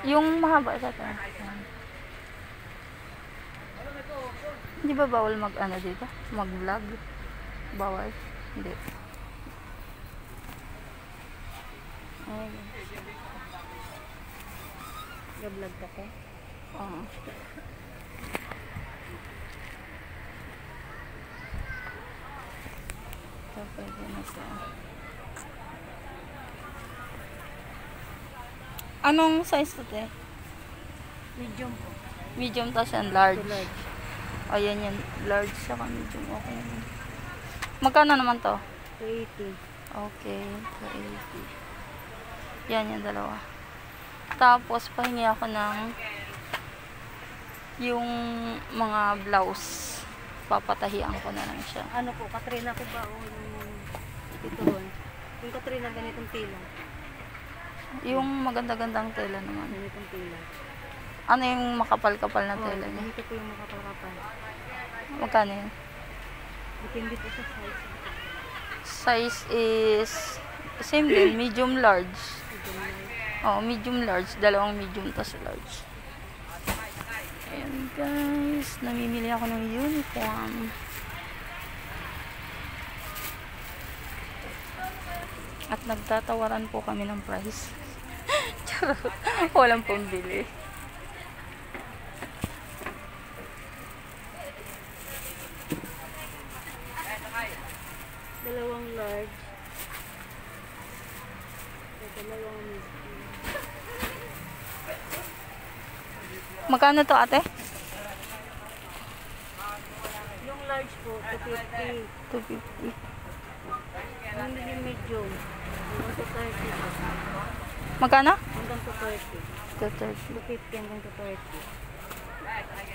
Yung mahaba sa ito. Hindi ba bawal mag-ano dito? Mag-vlog? Bawal? Hindi. Ay. Nag-vlog ka ko? Oo. So, pwede na siya. Anong size to, te? Medium po. Medium tas yan, large. To large. Ayan yan, large saka medium. Okay naman. Magkano naman to? 280. Okay, 280. Yan yung dalawa. Tapos, pahingi ako ng yung mga blouse. Papatahian ko na lang siya. Ano po, Katrina ko ba o yung ito ron? Yung Katrina ganitong tila. Yung maganda-gandang tela naman. Ganitong tila. Ano yung makapal-kapal na tela niya? Ganito po yung makapal-kapal. Magkano yun? Depende po sa size. Size is same din, medium large. Medium large. Oh, medium large, dalawang medium tas large. Ayan guys, namimili ako ng uniform. At nagtatawaran po kami ng price. Charot, walang pambili. Dalawang large. Dalawang medium. Magkano to, ate? Yung large po, 250. 250. Yung medium, hanggang to 30 po. Magkano? Hanggang to 30. 230. 250 hanggang to 30.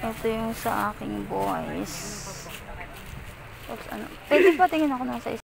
Ito yung sa aking boys. Ano pa po? Oops, ano? Pwede pa tingin ako ng size.